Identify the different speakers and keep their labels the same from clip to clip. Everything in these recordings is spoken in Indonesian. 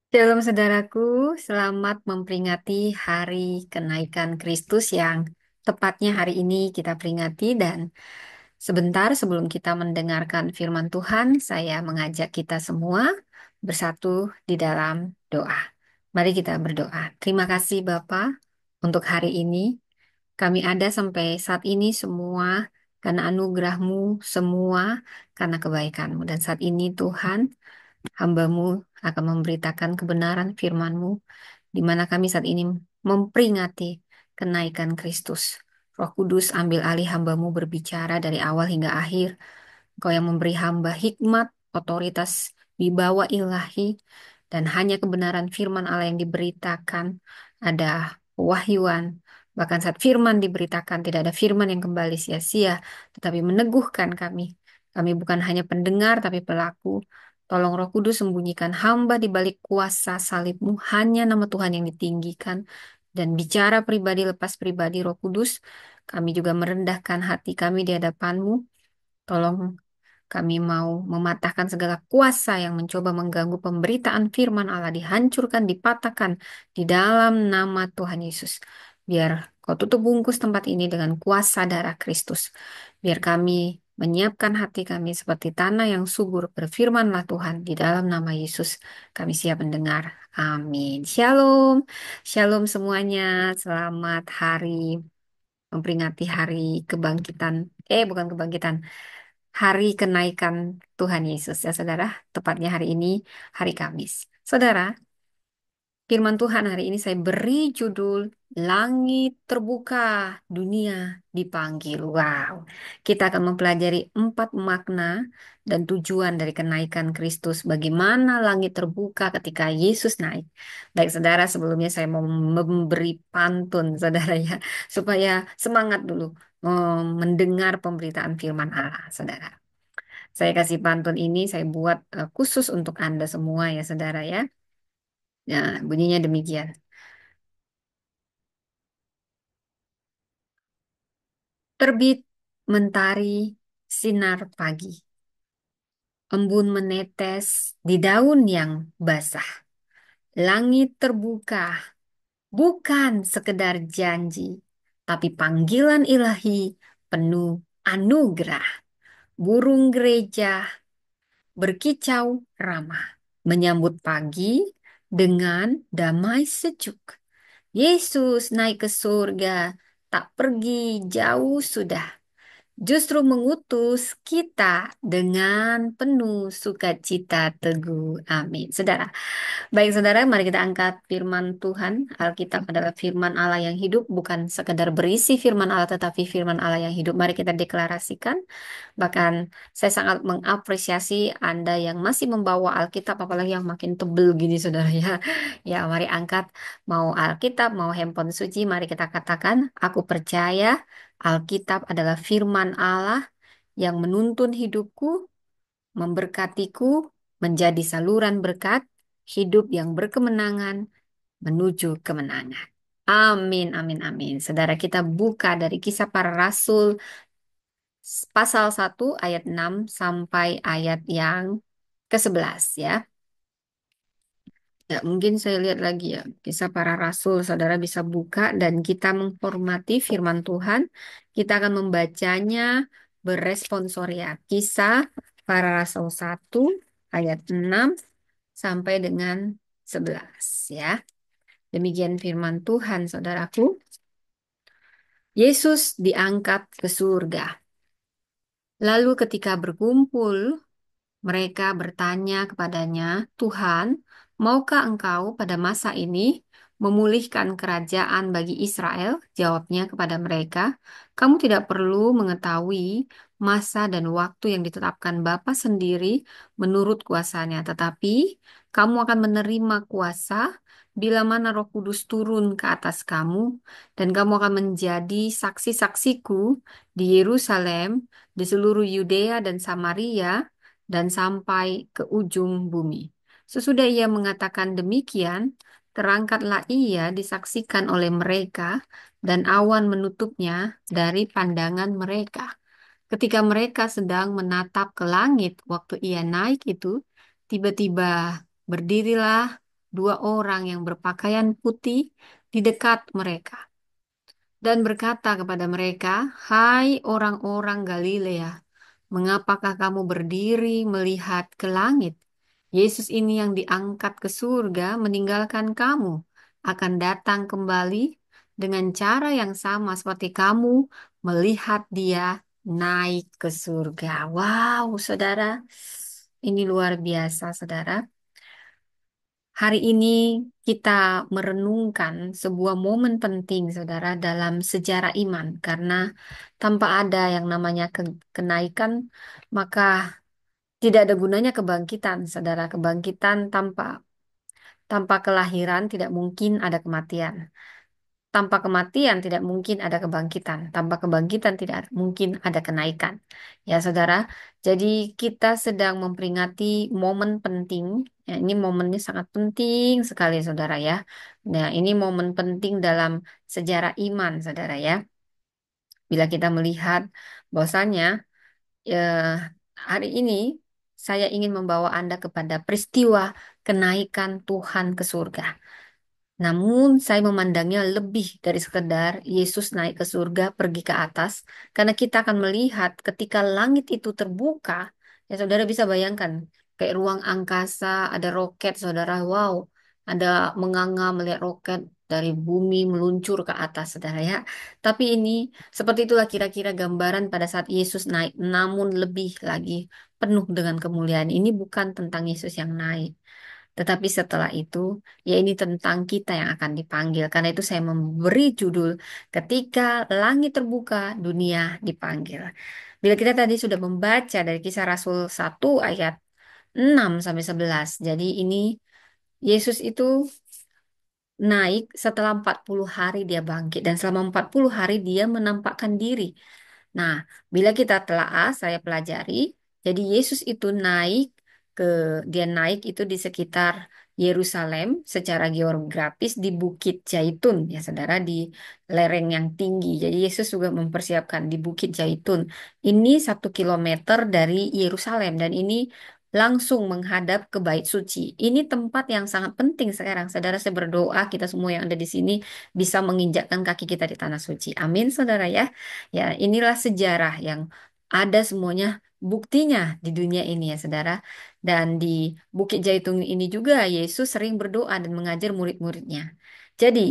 Speaker 1: Shalom saudaraku, selamat memperingati hari kenaikan Kristus yang tepatnya hari ini kita peringati dan sebentar sebelum kita mendengarkan firman Tuhan, saya mengajak kita semua bersatu di dalam doa. Mari kita berdoa. Terima kasih Bapa untuk hari ini. Kami ada sampai saat ini semua karena anugerah-Mu, semua karena kebaikan-Mu. Dan saat ini Tuhan, hamba-Mu akan memberitakan kebenaran firman-Mu, di mana kami saat ini memperingati kenaikan Kristus. Roh Kudus, ambil alih hamba-Mu berbicara dari awal hingga akhir. Engkau yang memberi hamba hikmat, otoritas, wibawa ilahi, dan hanya kebenaran firman Allah yang diberitakan. Ada pewahyuan. Bahkan saat firman diberitakan, tidak ada firman yang kembali sia-sia, tetapi meneguhkan kami. Kami bukan hanya pendengar, tapi pelaku. Tolong Roh Kudus sembunyikan hamba di balik kuasa salib-Mu, hanya nama Tuhan yang ditinggikan. Dan bicara pribadi lepas pribadi Roh Kudus, kami juga merendahkan hati kami di hadapan-Mu. Tolong kami mau mematahkan segala kuasa yang mencoba mengganggu pemberitaan firman Allah, dihancurkan, dipatahkan di dalam nama Tuhan Yesus. Biar Kau tutup bungkus tempat ini dengan kuasa darah Kristus. Biar kami menyiapkan hati kami seperti tanah yang subur. Berfirmanlah Tuhan, di dalam nama Yesus kami siap mendengar. Amin. Shalom. Shalom semuanya. Selamat hari memperingati hari kebangkitan. Bukan kebangkitan. Hari kenaikan Tuhan Yesus ya saudara. Tepatnya hari ini, hari Kamis. Saudara, firman Tuhan hari ini saya beri judul Langit Terbuka, Dunia Dipanggil. Wow, kita akan mempelajari 4 makna dan tujuan dari kenaikan Kristus. Bagaimana langit terbuka ketika Yesus naik. Baik saudara, sebelumnya saya mau memberi pantun saudara ya, supaya semangat dulu mendengar pemberitaan firman Allah saudara. Saya kasih pantun ini, saya buat khusus untuk Anda semua ya saudara ya. Nah, bunyinya demikian. Terbit mentari sinar pagi. Embun menetes di daun yang basah. Langit terbuka, bukan sekedar janji, tapi panggilan ilahi penuh anugerah. Burung gereja berkicau ramah, menyambut pagi dengan damai sejuk. Yesus naik ke surga, tak pergi jauh sudah. Justru mengutus kita dengan penuh sukacita teguh. Amin. Saudara, baik saudara, mari kita angkat firman Tuhan. Alkitab adalah firman Allah yang hidup, bukan sekadar berisi firman Allah, tetapi firman Allah yang hidup. Mari kita deklarasikan. Bahkan saya sangat mengapresiasi Anda yang masih membawa Alkitab, apalagi yang makin tebel gini, saudara ya. Ya, mari angkat mau Alkitab, mau handphone suci, mari kita katakan, aku percaya Alkitab adalah firman Allah yang menuntun hidupku, memberkatiku, menjadi saluran berkat, hidup yang berkemenangan, menuju kemenangan. Amin, amin, amin. Saudara kita buka dari Kisah Para Rasul pasal 1 ayat 6 sampai ayat yang ke-11 ya. Ya, mungkin saya lihat lagi ya. Kisah Para Rasul, saudara bisa buka dan kita menghormati firman Tuhan. Kita akan membacanya berresponsoria. Kisah Para Rasul 1 ayat 6 sampai dengan 11 ya. Demikian firman Tuhan, saudaraku. Yesus diangkat ke surga. Lalu ketika berkumpul, mereka bertanya kepadanya, Tuhan, maukah engkau pada masa ini memulihkan kerajaan bagi Israel? Jawabnya kepada mereka, kamu tidak perlu mengetahui masa dan waktu yang ditetapkan Bapa sendiri menurut kuasanya, tetapi kamu akan menerima kuasa bila mana Roh Kudus turun ke atas kamu, dan kamu akan menjadi saksi-saksiku di Yerusalem, di seluruh Yudea dan Samaria, dan sampai ke ujung bumi. Sesudah ia mengatakan demikian, terangkatlah ia disaksikan oleh mereka, dan awan menutupnya dari pandangan mereka. Ketika mereka sedang menatap ke langit waktu ia naik itu, tiba-tiba berdirilah dua orang yang berpakaian putih di dekat mereka dan berkata kepada mereka, "Hai orang-orang Galilea, mengapakah kamu berdiri melihat ke langit? Yesus ini yang diangkat ke surga meninggalkan kamu akan datang kembali dengan cara yang sama seperti kamu melihat dia naik ke surga." Wow, saudara, ini luar biasa, saudara. Hari ini kita merenungkan sebuah momen penting, saudara, dalam sejarah iman. Karena tanpa ada yang namanya kenaikan, maka tidak ada gunanya kebangkitan, saudara. Kebangkitan tanpa kelahiran tidak mungkin ada kematian. Tanpa kematian tidak mungkin ada kebangkitan. Tanpa kebangkitan tidak mungkin ada kenaikan. Ya, saudara. Jadi kita sedang memperingati momen penting. Ya, ini momennya sangat penting sekali, saudara ya. Nah, ini momen penting dalam sejarah iman, saudara ya. Bila kita melihat bahwasanya eh, hari ini saya ingin membawa Anda kepada peristiwa kenaikan Tuhan ke surga. Namun saya memandangnya lebih dari sekedar Yesus naik ke surga, pergi ke atas, karena kita akan melihat ketika langit itu terbuka, ya saudara bisa bayangkan, kayak ruang angkasa, ada roket, saudara, wow, ada menganga melihat roket dari bumi meluncur ke atas, saudara ya. Tapi ini, seperti itulah kira-kira gambaran pada saat Yesus naik, namun lebih lagi penuh dengan kemuliaan. Ini bukan tentang Yesus yang naik. Tetapi setelah itu, ya ini tentang kita yang akan dipanggil. Karena itu saya memberi judul, Ketika Langit Terbuka, Dunia Dipanggil. Bila kita tadi sudah membaca dari Kisah Rasul 1 ayat 6 sampai 11. Jadi ini Yesus itu naik setelah 40 hari dia bangkit. Dan selama 40 hari dia menampakkan diri. Nah, bila kita telaah, saya pelajari, jadi Yesus itu ke, dia naik itu di sekitar Yerusalem secara geografis di Bukit Zaitun, ya saudara, di lereng yang tinggi. Jadi Yesus juga mempersiapkan di Bukit Zaitun. Ini 1 kilometer dari Yerusalem dan ini langsung menghadap ke Bait Suci. Ini tempat yang sangat penting sekarang. Saudara, saya berdoa kita semua yang ada di sini bisa menginjakkan kaki kita di tanah suci. Amin, saudara ya. Ya, inilah sejarah yang ada semuanya buktinya di dunia ini ya, saudara. Dan di Bukit Zaitun ini juga Yesus sering berdoa dan mengajar murid-muridnya. Jadi,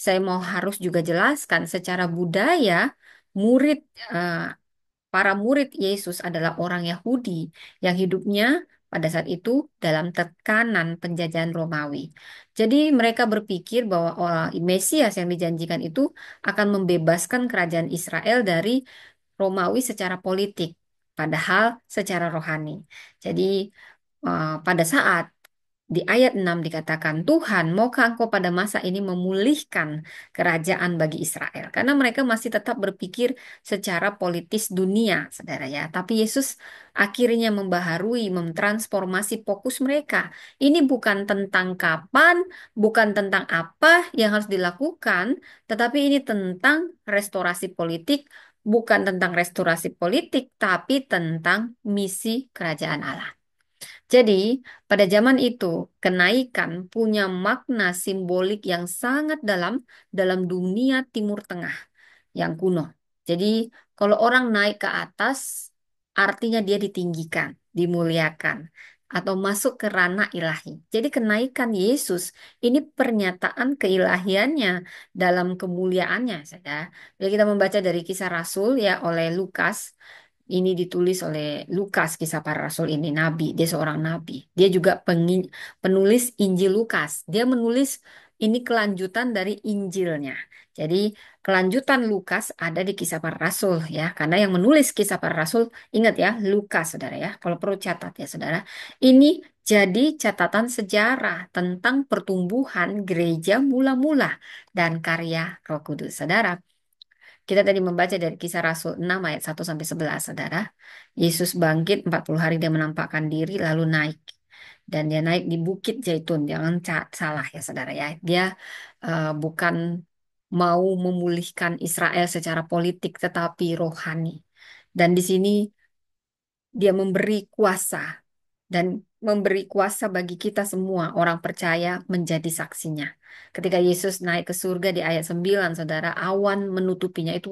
Speaker 1: saya mau harus juga jelaskan secara budaya, murid eh, para murid Yesus adalah orang Yahudi yang hidupnya pada saat itu dalam tekanan penjajahan Romawi. Jadi mereka berpikir bahwa Mesias yang dijanjikan itu akan membebaskan kerajaan Israel dari Romawi secara politik, padahal secara rohani. Jadi pada saat di ayat 6 dikatakan, Tuhan, maukah engkau pada masa ini memulihkan kerajaan bagi Israel? Karena mereka masih tetap berpikir secara politis dunia, saudara ya. Tapi Yesus akhirnya membaharui, mentransformasi fokus mereka. Ini bukan tentang kapan, bukan tentang apa yang harus dilakukan, tetapi ini tentang restorasi politik, bukan tentang restorasi politik, tapi tentang misi kerajaan Allah. Jadi, pada zaman itu, kenaikan punya makna simbolik yang sangat dalam dunia Timur Tengah yang kuno. Jadi, kalau orang naik ke atas, artinya dia ditinggikan, dimuliakan, atau masuk ke ranah ilahi. Jadi, kenaikan Yesus ini pernyataan keilahiannya dalam kemuliaannya, saudara. Bila kita membaca dari Kisah Rasul ya oleh Lukas, ini ditulis oleh Lukas, Kisah Para Rasul ini nabi, dia seorang nabi. Dia juga penulis Injil Lukas. Dia menulis ini kelanjutan dari Injilnya. Jadi kelanjutan Lukas ada di Kisah Para Rasul ya, karena yang menulis Kisah Para Rasul ingat ya Lukas, saudara ya. Kalau perlu catat ya, saudara. Ini jadi catatan sejarah tentang pertumbuhan gereja mula-mula dan karya Roh Kudus, saudara. Kita tadi membaca dari Kisah Rasul 6 ayat 1 sampai 11, saudara. Yesus bangkit 40 hari dia menampakkan diri lalu naik. Dan dia naik di Bukit Zaitun. Jangan salah ya, saudara ya. Dia bukan mau memulihkan Israel secara politik tetapi rohani. Dan di sini dia memberi kuasa dan memberi kuasa bagi kita semua orang percaya menjadi saksinya. Ketika Yesus naik ke surga di ayat 9, saudara, awan menutupinya itu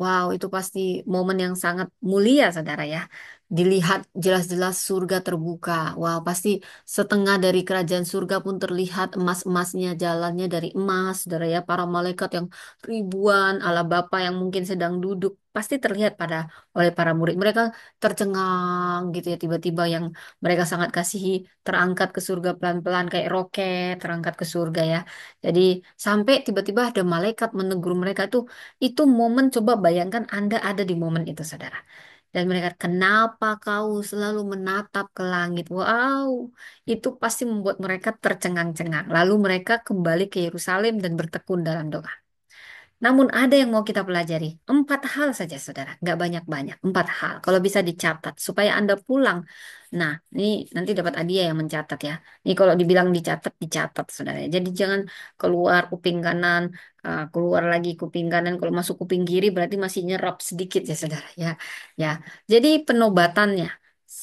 Speaker 1: wow, itu pasti momen yang sangat mulia, saudara ya. Dilihat jelas-jelas surga terbuka. Wow, pasti setengah dari kerajaan surga pun terlihat emas-emasnya, jalannya dari emas, saudara ya. Para malaikat yang ribuan, Allah Bapa yang mungkin sedang duduk, pasti terlihat oleh para murid. Mereka tercengang gitu ya, tiba-tiba yang mereka sangat kasihi terangkat ke surga pelan-pelan kayak roket terangkat ke surga ya. Jadi sampai tiba-tiba ada malaikat menegur mereka itu momen, coba bayangkan Anda ada di momen itu, saudara. Dan mereka, kenapa kau selalu menatap ke langit? Wow, itu pasti membuat mereka tercengang-cengang. Lalu mereka kembali ke Yerusalem dan bertekun dalam doa. Namun ada yang mau kita pelajari. 4 hal saja, saudara. Nggak banyak-banyak. 4 hal. Kalau bisa dicatat. Supaya Anda pulang. Nah, ini nanti dapat hadiah yang mencatat ya. Ini kalau dibilang dicatat, dicatat, saudara. Jadi jangan keluar kuping kanan, keluar lagi kuping kanan. Kalau masuk kuping kiri berarti masih nyerap sedikit ya, saudara. Ya, ya. Jadi penobatannya.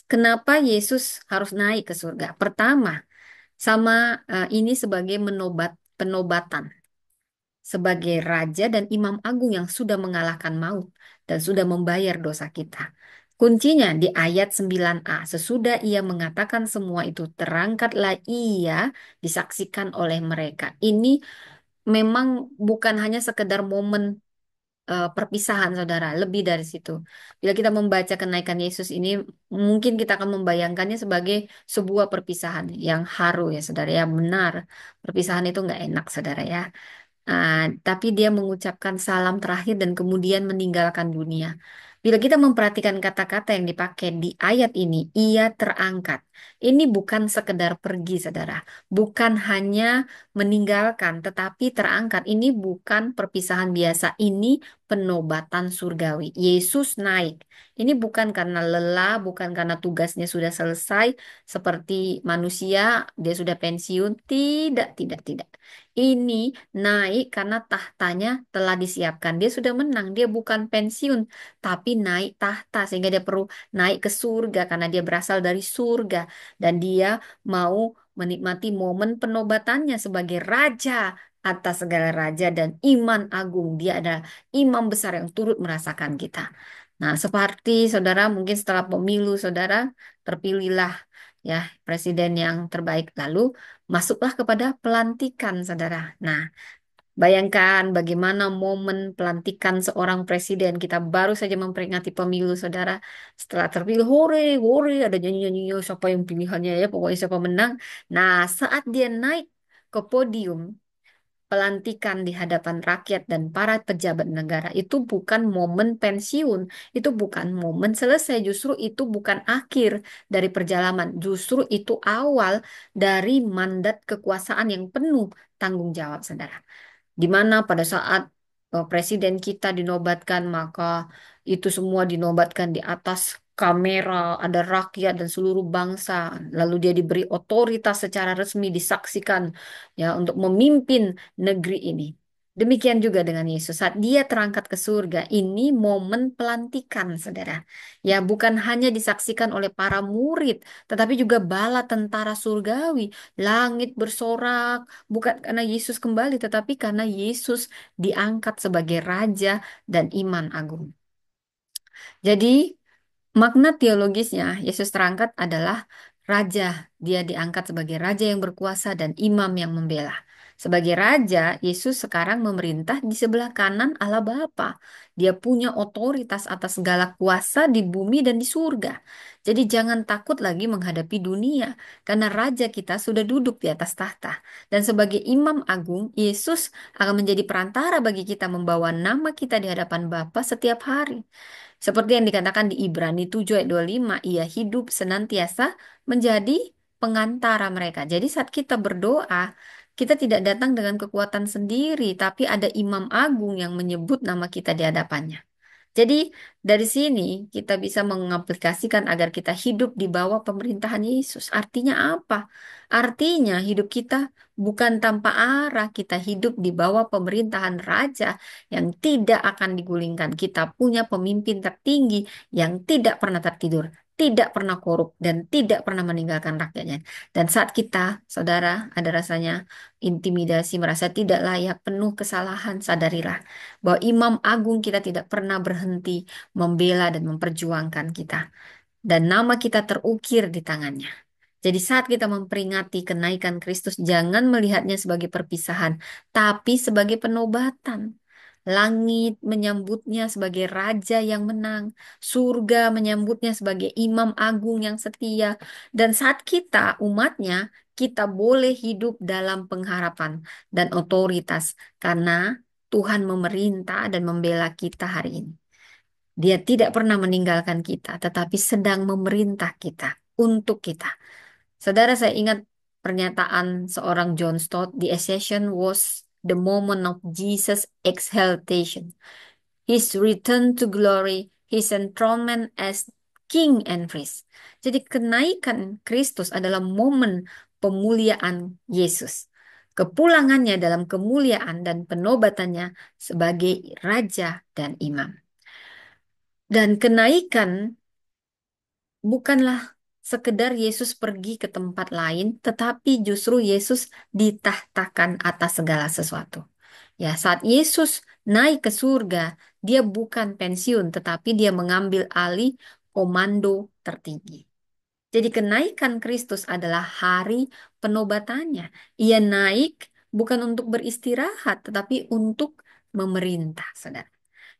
Speaker 1: Kenapa Yesus harus naik ke surga? Pertama, sama ini sebagai penobatan sebagai raja dan imam agung yang sudah mengalahkan maut dan sudah membayar dosa kita. Kuncinya di ayat 9a, sesudah ia mengatakan semua itu, terangkatlah ia disaksikan oleh mereka. Ini memang bukan hanya sekedar momen perpisahan, saudara, lebih dari situ. Bila kita membaca kenaikan Yesus ini, mungkin kita akan membayangkannya sebagai sebuah perpisahan yang haru ya, saudara ya. Benar, perpisahan itu nggak enak, saudara ya. Tapi dia mengucapkan salam terakhir dan kemudian meninggalkan dunia. Bila kita memperhatikan kata-kata yang dipakai di ayat ini, ia terangkat. Ini bukan sekedar pergi, saudara. Bukan hanya meninggalkan, tetapi terangkat. Ini bukan perpisahan biasa. Ini penobatan surgawi. Yesus naik. Ini bukan karena lelah, bukan karena tugasnya sudah selesai, seperti manusia, dia sudah pensiun. Tidak, tidak, tidak. Ini naik karena tahtanya telah disiapkan. Dia sudah menang. Dia bukan pensiun, tapi naik tahta sehingga dia perlu naik ke surga karena dia berasal dari surga dan dia mau menikmati momen penobatannya sebagai raja atas segala raja dan iman agung. Dia adalah imam besar yang turut merasakan kita. Nah, seperti saudara mungkin setelah pemilu saudara terpilihlah ya presiden yang terbaik, lalu masuklah kepada pelantikan, saudara. Nah, bayangkan bagaimana momen pelantikan seorang presiden. Kita baru saja memperingati pemilu, saudara. Setelah terpilih, hore, hore, ada nyanyi-nyanyi, siapa yang pilihannya ya, pokoknya siapa menang. Nah, saat dia naik ke podium, pelantikan di hadapan rakyat dan para pejabat negara, itu bukan momen pensiun, itu bukan momen selesai, justru itu bukan akhir dari perjalanan, justru itu awal dari mandat kekuasaan yang penuh tanggung jawab, saudara. Di mana pada saat presiden kita dinobatkan, maka itu semua dinobatkan di atas kamera, ada rakyat dan seluruh bangsa. Lalu dia diberi otoritas secara resmi, disaksikan ya untuk memimpin negeri ini. Demikian juga dengan Yesus. Saat dia terangkat ke surga, ini momen pelantikan, saudara. Ya, bukan hanya disaksikan oleh para murid, tetapi juga bala tentara surgawi. Langit bersorak, bukan karena Yesus kembali, tetapi karena Yesus diangkat sebagai raja dan iman agung. Jadi, makna teologisnya, Yesus terangkat adalah raja. Dia diangkat sebagai raja yang berkuasa dan imam yang membela. Sebagai raja, Yesus sekarang memerintah di sebelah kanan Allah Bapa. Dia punya otoritas atas segala kuasa di bumi dan di surga. Jadi jangan takut lagi menghadapi dunia, karena raja kita sudah duduk di atas tahta. Dan sebagai imam agung, Yesus akan menjadi perantara bagi kita membawa nama kita di hadapan Bapa setiap hari. Seperti yang dikatakan di Ibrani 7 ayat 25, ia hidup senantiasa menjadi pengantara mereka. Jadi saat kita berdoa, kita tidak datang dengan kekuatan sendiri, tapi ada imam agung yang menyebut nama kita di hadapannya. Jadi dari sini kita bisa mengaplikasikan agar kita hidup di bawah pemerintahan Yesus. Artinya apa? Artinya hidup kita bukan tanpa arah, kita hidup di bawah pemerintahan raja yang tidak akan digulingkan. Kita punya pemimpin tertinggi yang tidak pernah tertidur. tidak pernah korup dan tidak pernah meninggalkan rakyatnya. Dan saat kita, saudara, ada rasanya intimidasi, merasa tidak layak, penuh kesalahan, sadarilah bahwa Imam Agung kita tidak pernah berhenti membela dan memperjuangkan kita. Dan nama kita terukir di tangannya. Jadi saat kita memperingati kenaikan Kristus, jangan melihatnya sebagai perpisahan, tapi sebagai penobatan. Langit menyambutnya sebagai raja yang menang, surga menyambutnya sebagai imam agung yang setia, dan saat kita umatnya, kita boleh hidup dalam pengharapan dan otoritas karena Tuhan memerintah dan membela kita hari ini. Dia tidak pernah meninggalkan kita, tetapi sedang memerintah kita untuk kita. Saudara, saya ingat pernyataan seorang John Stott, "The Ascension was the moment of Jesus' exaltation, His return to glory, His enthronement as King and Priest." Jadi kenaikan Kristus adalah momen pemuliaan Yesus. Kepulangannya dalam kemuliaan dan penobatannya sebagai Raja dan Imam. Dan kenaikan bukanlah sekedar Yesus pergi ke tempat lain, tetapi justru Yesus ditahtakan atas segala sesuatu. Ya, saat Yesus naik ke surga, dia bukan pensiun, tetapi dia mengambil alih komando tertinggi. Jadi kenaikan Kristus adalah hari penobatannya. Ia naik bukan untuk beristirahat, tetapi untuk memerintah, saudara.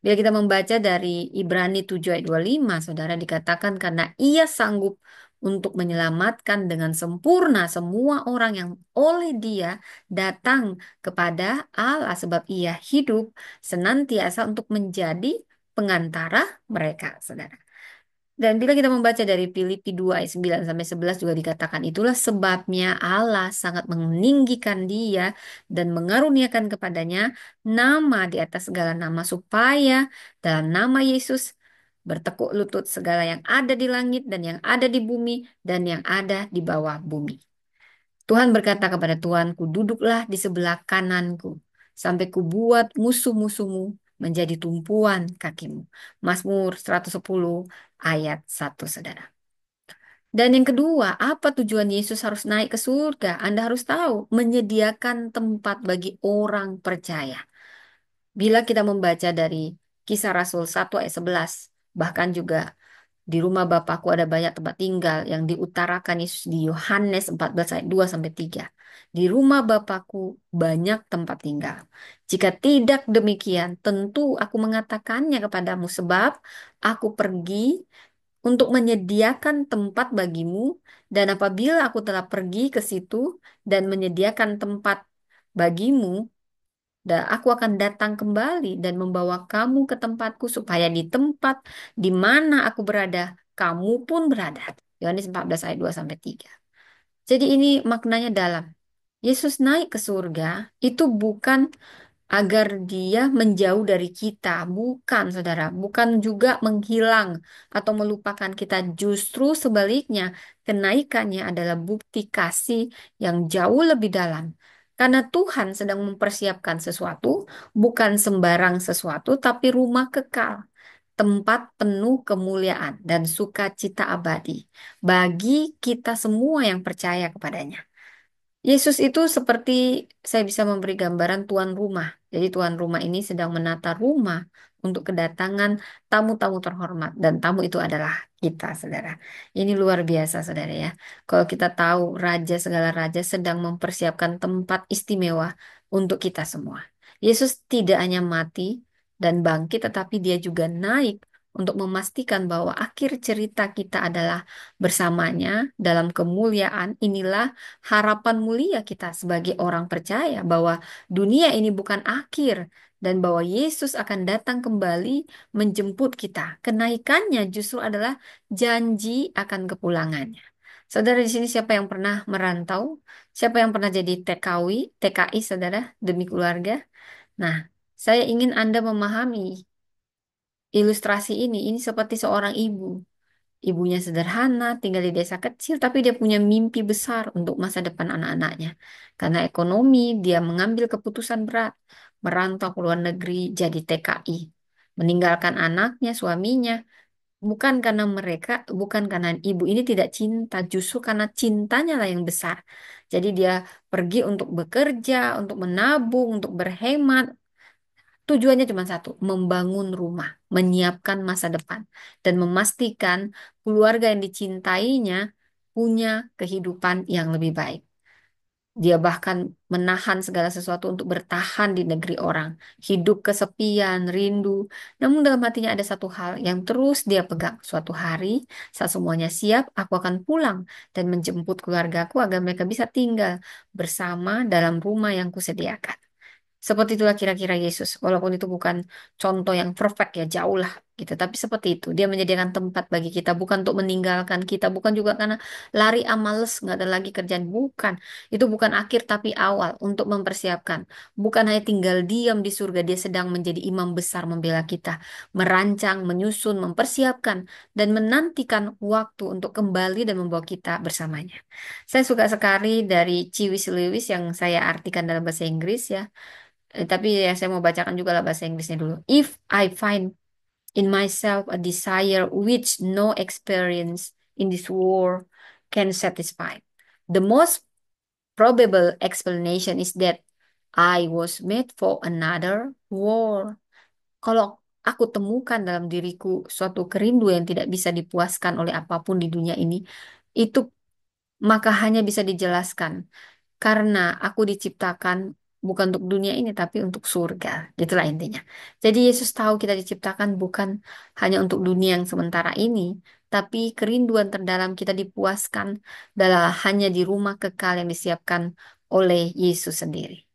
Speaker 1: Bila kita membaca dari Ibrani 7 ayat 25, saudara, dikatakan karena ia sanggup untuk menyelamatkan dengan sempurna semua orang yang oleh dia datang kepada Allah sebab ia hidup senantiasa untuk menjadi pengantara mereka, saudara. Dan bila kita membaca dari Filipi 2 ayat 9 sampai 11 juga dikatakan itulah sebabnya Allah sangat meninggikan dia dan mengaruniakan kepadanya nama di atas segala nama supaya dalam nama Yesus bertekuk lutut segala yang ada di langit dan yang ada di bumi dan yang ada di bawah bumi. Tuhan berkata kepada tuanku, duduklah di sebelah kananku sampai kubuat musuh-musuhmu menjadi tumpuan kakimu. Mazmur 110 ayat 1, saudara. Dan yang kedua, apa tujuan Yesus harus naik ke surga? Anda harus tahu, menyediakan tempat bagi orang percaya. Bila kita membaca dari Kisah Rasul 1 ayat 11, bahkan juga di rumah Bapakku ada banyak tempat tinggal yang diutarakan Yesus di Yohanes 14 ayat 2 sampai 3. Di rumah Bapakku banyak tempat tinggal. Jika tidak demikian, tentu aku mengatakannya kepadamu sebab aku pergi untuk menyediakan tempat bagimu, dan apabila aku telah pergi ke situ dan menyediakan tempat bagimu, dan aku akan datang kembali dan membawa kamu ke tempatku supaya di tempat di mana aku berada, kamu pun berada. Yohanes 14 ayat 2 sampai 3. Jadi ini maknanya dalam. Yesus naik ke surga itu bukan agar dia menjauh dari kita. Bukan, saudara. Bukan juga menghilang atau melupakan kita. Justru sebaliknya, kenaikannya adalah bukti kasih yang jauh lebih dalam. Karena Tuhan sedang mempersiapkan sesuatu, bukan sembarang sesuatu, tapi rumah kekal. Tempat penuh kemuliaan dan sukacita abadi bagi kita semua yang percaya kepadanya. Yesus itu seperti saya bisa memberi gambaran tuan rumah. Jadi tuan rumah ini sedang menata rumah untuk kedatangan tamu-tamu terhormat. Dan tamu itu adalah kita, saudara. Ini luar biasa, saudara ya. Kalau kita tahu raja segala raja sedang mempersiapkan tempat istimewa untuk kita semua. Yesus tidak hanya mati dan bangkit, tetapi dia juga naik untuk memastikan bahwa akhir cerita kita adalah bersamanya dalam kemuliaan. Inilah harapan mulia kita sebagai orang percaya bahwa dunia ini bukan akhir dan bahwa Yesus akan datang kembali menjemput kita. Kenaikannya justru adalah janji akan kepulangannya. Saudara di sini siapa yang pernah merantau? Siapa yang pernah jadi TKI, saudara, demi keluarga? Nah, saya ingin Anda memahami ilustrasi ini. Ini seperti seorang ibu. Ibunya sederhana, tinggal di desa kecil, tapi dia punya mimpi besar untuk masa depan anak-anaknya. Karena ekonomi, dia mengambil keputusan berat, merantau ke luar negeri jadi TKI, meninggalkan anaknya, suaminya, Bukan karena mereka, bukan karena ibu ini tidak cinta, justru karena cintanya lah yang besar. Jadi dia pergi untuk bekerja, untuk menabung, untuk berhemat. Tujuannya cuma satu, membangun rumah, menyiapkan masa depan, dan memastikan keluarga yang dicintainya punya kehidupan yang lebih baik. Dia bahkan menahan segala sesuatu untuk bertahan di negeri orang, hidup kesepian, rindu. Namun dalam hatinya ada satu hal yang terus dia pegang. Suatu hari, saat semuanya siap, aku akan pulang dan menjemput keluargaku agar mereka bisa tinggal bersama dalam rumah yang kusediakan. Seperti itulah kira-kira Yesus. Walaupun itu bukan contoh yang perfect ya, jauh lah gitu. Tapi seperti itu, dia menyediakan tempat bagi kita, bukan untuk meninggalkan kita, bukan juga karena lari males, nggak ada lagi kerjaan. Bukan. Itu bukan akhir tapi awal untuk mempersiapkan. Bukan hanya tinggal diam di surga, dia sedang menjadi imam besar membela kita. Merancang, menyusun, mempersiapkan, dan menantikan waktu untuk kembali dan membawa kita bersamanya. Saya suka sekali dari C.W. Lewis yang saya artikan dalam bahasa Inggris ya. Tapi ya saya mau bacakan juga lah bahasa Inggrisnya dulu. If I find in myself a desire which no experience in this world can satisfy, the most probable explanation is that I was made for another world. Kalau aku temukan dalam diriku suatu kerinduan yang tidak bisa dipuaskan oleh apapun di dunia ini, itu maka hanya bisa dijelaskan karena aku diciptakan bukan untuk dunia ini, tapi untuk surga. Itulah intinya. Jadi Yesus tahu kita diciptakan bukan hanya untuk dunia yang sementara ini, tapi kerinduan terdalam kita dipuaskan adalah hanya di rumah kekal yang disiapkan oleh Yesus sendiri.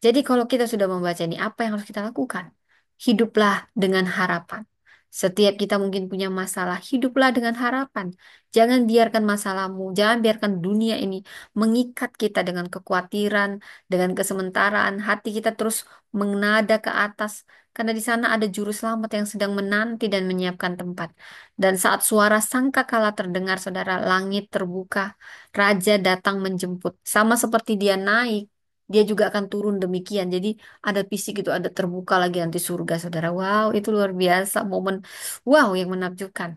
Speaker 1: Jadi kalau kita sudah membaca ini, apa yang harus kita lakukan? Hiduplah dengan harapan. Setiap kita mungkin punya masalah, hiduplah dengan harapan. Jangan biarkan masalahmu, jangan biarkan dunia ini mengikat kita dengan kekhawatiran, dengan kesementaraan. Hati kita terus mengenada ke atas, karena di sana ada juru selamat yang sedang menanti dan menyiapkan tempat. Dan saat suara sangkakala terdengar, saudara, langit terbuka, Raja datang menjemput. Sama seperti dia naik, dia juga akan turun demikian. Jadi ada fisik itu, ada terbuka lagi nanti surga, saudara. Wow, itu luar biasa momen. Wow, yang menakjubkan.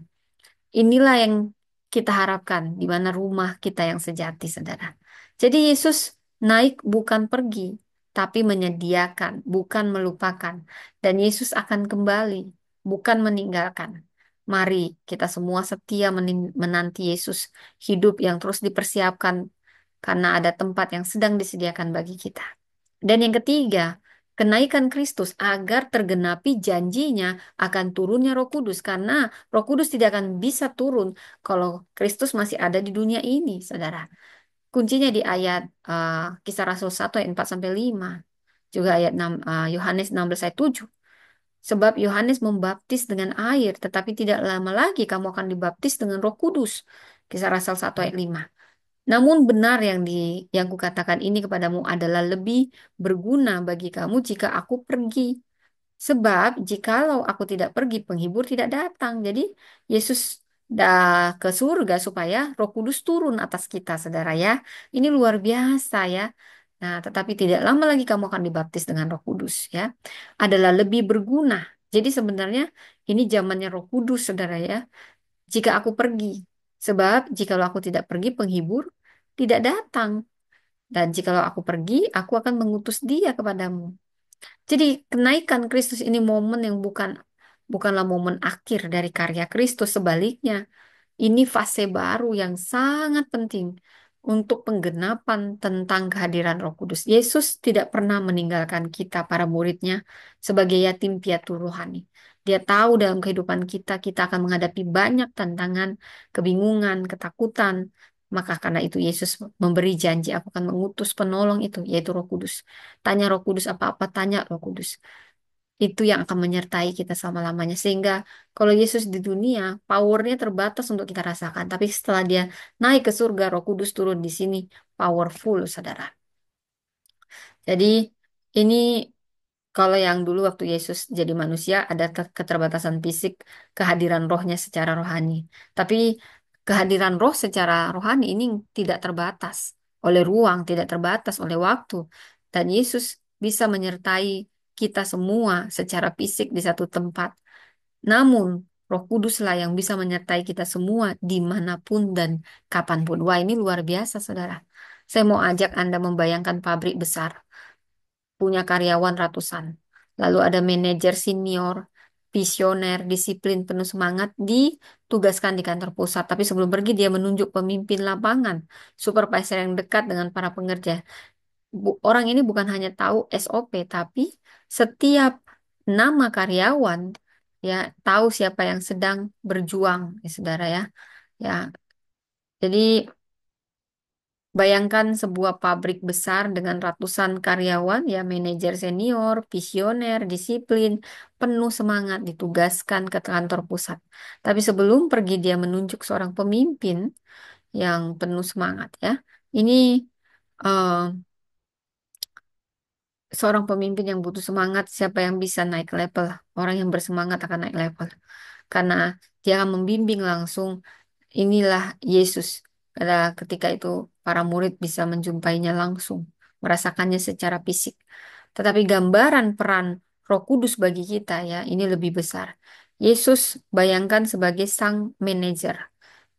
Speaker 1: Inilah yang kita harapkan di mana rumah kita yang sejati, saudara. Jadi Yesus naik bukan pergi, tapi menyediakan, bukan melupakan. Dan Yesus akan kembali, bukan meninggalkan. Mari kita semua setia menanti Yesus hidup yang terus dipersiapkan karena ada tempat yang sedang disediakan bagi kita. Dan yang ketiga, kenaikan Kristus agar tergenapi janjinya akan turunnya Roh Kudus, karena Roh Kudus tidak akan bisa turun kalau Kristus masih ada di dunia ini, saudara. Kuncinya di ayat Kisah Rasul 1 ayat 4 sampai 5, juga ayat 6, Yohanes 16 ayat 7. Sebab Yohanes membaptis dengan air, tetapi tidak lama lagi kamu akan dibaptis dengan Roh Kudus. Kisah Rasul 1 ayat 5. Namun benar yang kukatakan ini kepadamu adalah lebih berguna bagi kamu jika aku pergi. Sebab jikalau aku tidak pergi, penghibur tidak datang. Jadi Yesus dah ke surga supaya Roh Kudus turun atas kita, saudara ya. Ini luar biasa ya. Nah, tetapi tidak lama lagi kamu akan dibaptis dengan Roh Kudus ya. Adalah lebih berguna. Jadi sebenarnya ini zamannya Roh Kudus, saudara ya. Jika aku pergi. Sebab jikalau aku tidak pergi, penghibur tidak datang. Dan jikalau aku pergi, aku akan mengutus dia kepadamu. Jadi kenaikan Kristus ini momen yang bukanlah momen akhir dari karya Kristus. Sebaliknya, ini fase baru yang sangat penting untuk penggenapan tentang kehadiran Roh Kudus. Yesus tidak pernah meninggalkan kita, para muridnya, sebagai yatim piatu rohani. Dia tahu dalam kehidupan kita, kita akan menghadapi banyak tantangan, kebingungan, ketakutan. Maka karena itu Yesus memberi janji, aku akan mengutus penolong itu, yaitu Roh Kudus. Tanya Roh Kudus apa-apa, tanya Roh Kudus. Itu yang akan menyertai kita selama-lamanya. Sehingga kalau Yesus di dunia, powernya terbatas untuk kita rasakan. Tapi setelah dia naik ke surga, Roh Kudus turun di sini, powerful, saudara. Jadi ini kalau yang dulu waktu Yesus jadi manusia ada keterbatasan fisik, kehadiran rohnya secara rohani. Tapi kehadiran roh secara rohani ini tidak terbatas oleh ruang, tidak terbatas oleh waktu. Dan Yesus bisa menyertai kita semua secara fisik di satu tempat. Namun Roh Kudus lah yang bisa menyertai kita semua dimanapun dan kapanpun. Wah, ini luar biasa, saudara. Saya mau ajak Anda membayangkan pabrik besar, punya karyawan ratusan. Lalu ada manajer senior, visioner, disiplin, penuh semangat, ditugaskan di kantor pusat. Tapi sebelum pergi, dia menunjuk pemimpin lapangan, supervisor yang dekat dengan para pengerja. Orang ini bukan hanya tahu SOP, tapi setiap nama karyawan ya tahu siapa yang sedang berjuang, ya saudara ya. Ya, jadi bayangkan sebuah pabrik besar dengan ratusan karyawan, ya manajer senior, visioner, disiplin, penuh semangat, ditugaskan ke kantor pusat. Tapi sebelum pergi dia menunjuk seorang pemimpin yang penuh semangat ya. Ini eh, seorang pemimpin yang butuh semangat, siapa yang bisa naik level? Orang yang bersemangat akan naik level. Karena dia akan membimbing langsung, inilah Yesus. Pada ketika itu para murid bisa menjumpainya langsung, merasakannya secara fisik. Tetapi gambaran peran Roh Kudus bagi kita ya, ini lebih besar. Yesus bayangkan sebagai sang manajer,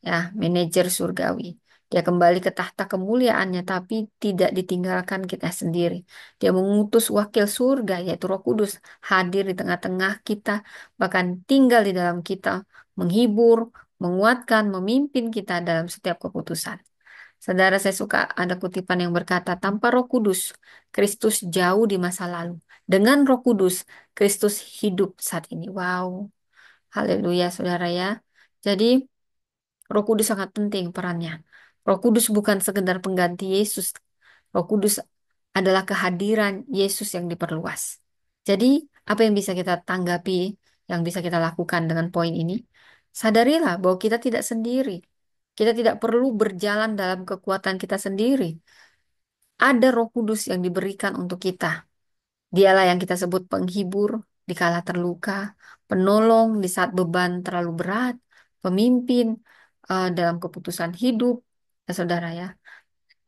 Speaker 1: ya, manajer surgawi. Dia kembali ke tahta kemuliaannya, tapi tidak ditinggalkan kita sendiri. Dia mengutus wakil surga, yaitu Roh Kudus, hadir di tengah-tengah kita, bahkan tinggal di dalam kita, menghibur, menguatkan, memimpin kita dalam setiap keputusan. Saudara, saya suka ada kutipan yang berkata, tanpa Roh Kudus, Kristus jauh di masa lalu. Dengan Roh Kudus, Kristus hidup saat ini. Wow, haleluya, saudara ya. Jadi, Roh Kudus sangat penting perannya. Roh Kudus bukan sekedar pengganti Yesus. Roh Kudus adalah kehadiran Yesus yang diperluas. Jadi, apa yang bisa kita tanggapi, yang bisa kita lakukan dengan poin ini? Sadarilah bahwa kita tidak sendiri. Kita tidak perlu berjalan dalam kekuatan kita sendiri. Ada Roh Kudus yang diberikan untuk kita. Dialah yang kita sebut penghibur di kala terluka, penolong di saat beban terlalu berat, pemimpin dalam keputusan hidup, ya, saudara ya.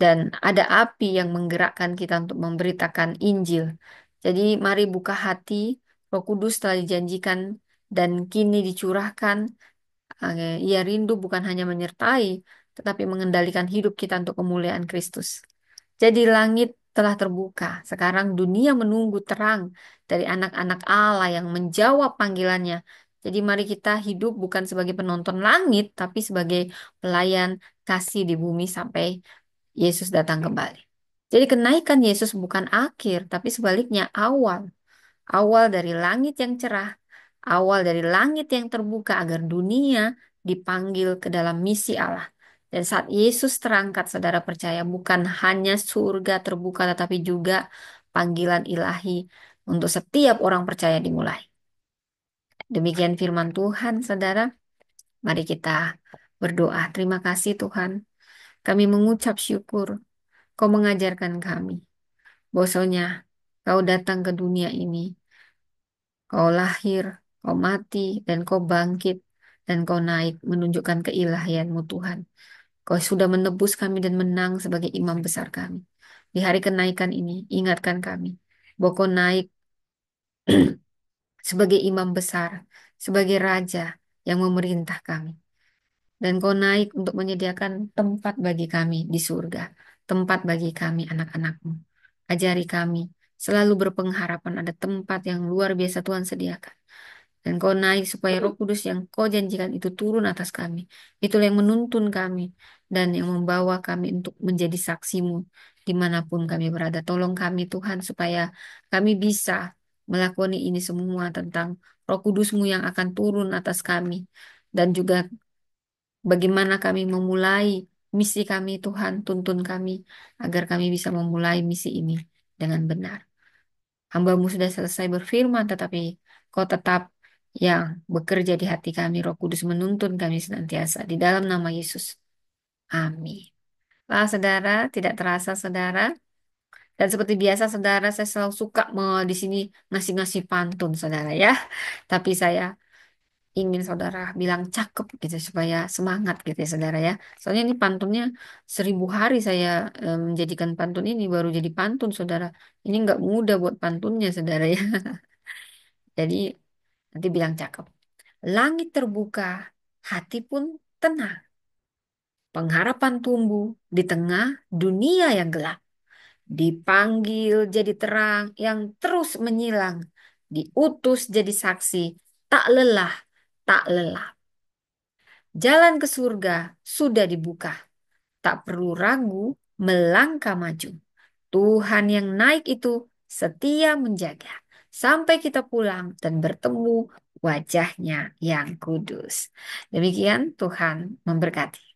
Speaker 1: Dan ada api yang menggerakkan kita untuk memberitakan Injil. Jadi mari buka hati, Roh Kudus telah dijanjikan dan kini dicurahkan. Ia rindu bukan hanya menyertai, tetapi mengendalikan hidup kita untuk kemuliaan Kristus. Jadi langit telah terbuka. Sekarang dunia menunggu terang dari anak-anak Allah yang menjawab panggilannya. Jadi mari kita hidup bukan sebagai penonton langit, tapi sebagai pelayan kasih di bumi sampai Yesus datang kembali. Jadi kenaikan Yesus bukan akhir, tapi sebaliknya awal. Awal dari langit yang cerah, awal dari langit yang terbuka agar dunia dipanggil ke dalam misi Allah. Dan saat Yesus terangkat, saudara percaya bukan hanya surga terbuka, tetapi juga panggilan ilahi untuk setiap orang percaya dimulai. Demikian firman Tuhan, saudara. Mari kita berdoa. Terima kasih Tuhan. Kami mengucap syukur. Kau mengajarkan kami. Bahwasanya Kau datang ke dunia ini. Kau lahir, kau mati, dan kau bangkit, dan kau naik menunjukkan keilahianmu Tuhan. Kau sudah menebus kami dan menang sebagai imam besar kami. Di hari kenaikan ini, ingatkan kami bahwa kau naik sebagai imam besar, sebagai raja yang memerintah kami. Dan kau naik untuk menyediakan tempat bagi kami di surga, tempat bagi kami anak-anakmu. Ajari kami selalu berpengharapan ada tempat yang luar biasa Tuhan sediakan. Dan kau naik supaya Roh Kudus yang kau janjikan itu turun atas kami. Itulah yang menuntun kami dan yang membawa kami untuk menjadi saksimu dimanapun kami berada. Tolong kami Tuhan supaya kami bisa melakoni ini semua tentang Roh Kudusmu yang akan turun atas kami. Dan juga bagaimana kami memulai misi kami Tuhan, tuntun kami agar kami bisa memulai misi ini dengan benar. Hambamu sudah selesai berfirman, tetapi kau tetap yang bekerja di hati kami. Roh Kudus menuntun kami senantiasa. Di dalam nama Yesus. Amin. Lah, saudara, tidak terasa, saudara. Dan seperti biasa, saudara, saya selalu suka di sini ngasih-ngasih pantun, saudara ya. Tapi saya ingin saudara bilang cakep gitu supaya semangat gitu ya, saudara ya. Soalnya ini pantunnya 1000 hari saya menjadikan pantun ini baru jadi pantun, saudara. Ini nggak mudah buat pantunnya, saudara ya. Jadi nanti bilang cakep. Langit terbuka, hati pun tenang. Pengharapan tumbuh di tengah dunia yang gelap. Dipanggil jadi terang yang terus menyilang. Diutus jadi saksi, tak lelah, tak lelah. Jalan ke surga sudah dibuka. Tak perlu ragu melangkah maju. Tuhan yang naik itu setia menjaga. Sampai kita pulang dan bertemu wajahnya yang kudus. Demikian Tuhan memberkati.